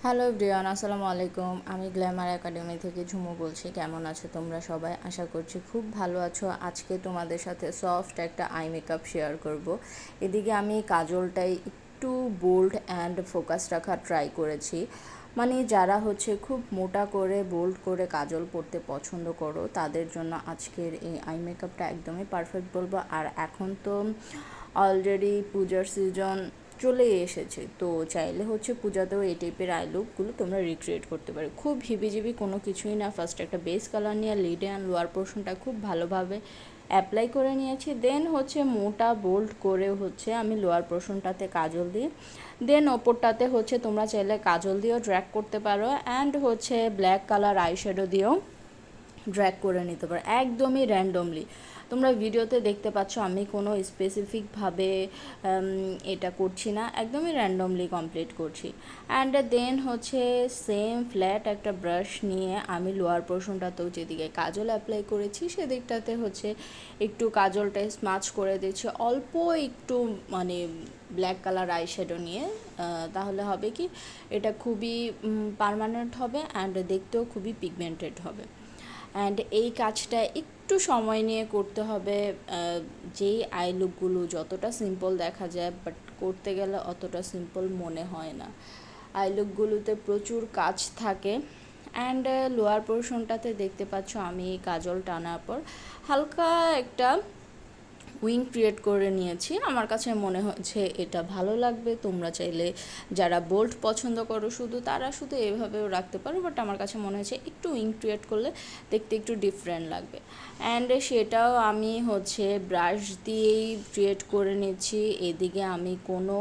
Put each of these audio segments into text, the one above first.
Hello everyone, আসসালামু আলাইকুম। আমি গ্ল্যামার একাডেমি থেকে ঝুমু বলছি। কেমন আছো তোমরা সবাই? আশা করছি খুব ভালো আছো। আজকে তোমাদের সাথে সফট একটা আই মেকআপ শেয়ার করব। এদিকে আমি কাজলটাই একটু বোল্ড অ্যান্ড ফোকাস রাখার ট্রাই করেছি। মানে যারা খুব মোটা করে বোল্ড করে কাজল পরতে পছন্দ করো তাদের জন্য আজকের এই আই মেকআপটা একদমই পারফেক্ট বলবো। আর এখন তো অলরেডি পূজার সিজন চলেই এসেছে, তো চাইলে পূজাতেও এই টাইপের আই লুকগুলো তোমরা রিক্রিয়েট করতে পারো। খুব হিবিজিবি কোনো কিছুই না। ফার্স্ট একটা বেস কালার নিয়ে লিডে অ্যান্ড লোয়ার পোর্শনটা খুব ভালোভাবে অ্যাপ্লাই করে নিয়েছি। দেন মোটা বোল্ড করে আমি লোয়ার পোর্শনটাতে কাজল দিয়ে, দেন ওপরটাতে তোমরা চাইলে কাজল দিয়েও ড্র্যাগ করতে পারো অ্যান্ড ব্ল্যাক কালার আইশ্যাডো দিয়েও ড্র্যাগ করে নিতে পারো একদমই র্যান্ডমলি। তোমরা ভিডিওতে দেখতে পাচ্ছ আমি কোনো স্পেসিফিকভাবে এটা করছি না, একদমই র্যান্ডমলি কমপ্লিট করছি। অ্যান্ড দেন সেম ফ্ল্যাট একটা ব্রাশ নিয়ে আমি লোয়ার পোর্শনটাতেও যেদিকে কাজল অ্যাপ্লাই করেছি সেদিকটাতে একটু কাজলটা স্মাচ করে দিচ্ছি অল্প একটু, মানে ব্ল্যাক কালার আইশ্যাডো নিয়ে। তাহলে হবে কি, এটা খুবই পার্মানেন্ট হবে অ্যান্ড দেখতেও খুবই পিগমেন্টেড হবে। অ্যান্ড এই কাজটা একটু সময় নিয়ে করতে হবে। যেই আই লুকগুলো যতটা সিম্পল দেখা যায়, বাট করতে গেলে অতটা সিম্পল মনে হয় না। আই লুকগুলোতে প্রচুর কাজ থাকে। অ্যান্ড লোয়ার পোর্শনটাতে দেখতে পাচ্ছ আমি কাজল টানার পর হালকা একটা উইং ক্রিয়েট করে নিয়েছি। আমার কাছে মনে হচ্ছে এটা ভালো লাগবে। তোমরা চাইলে যারা বোল্ড পছন্দ করো তারা শুধু এভাবেও রাখতে পারো, বাট আমার কাছে মনে হচ্ছে একটু উইং ক্রিয়েট করলে দেখতে একটু ডিফারেন্ট লাগবে। অ্যান্ড সেটাও আমি ব্রাশ দিয়েই ক্রিয়েট করে নিচ্ছি। এদিকে আমি কোনো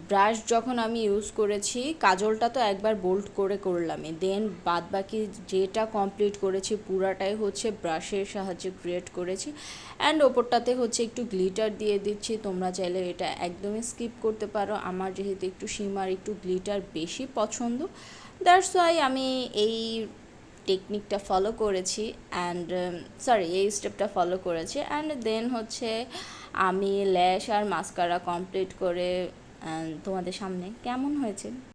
ব্রাশ যখন আমি ইউজ করেছি, কাজলটা তো একবার বোল্ড করে করলামই, দেন বাদ বাকি যেটা কমপ্লিট করেছি পুরাটাই ব্রাশের সাহায্যে ক্রিয়েট করেছি। অ্যান্ড ওপরটাতে একটু গ্লিটার দিয়ে দিচ্ছি। তোমরা চাইলে এটা একদমই স্কিপ করতে পারো। আমার যেহেতু একটু শিমার একটু গ্লিটার বেশি পছন্দ, দ্যাটস ওয়াই আমি এই টেকনিকটা ফলো করেছি অ্যান্ড এই স্টেপটা ফলো করেছি। অ্যান্ড দেন আমি ল্যাশ আর মাস্কারা কমপ্লিট করে তোমাদের সামনে কেমন হয়েছে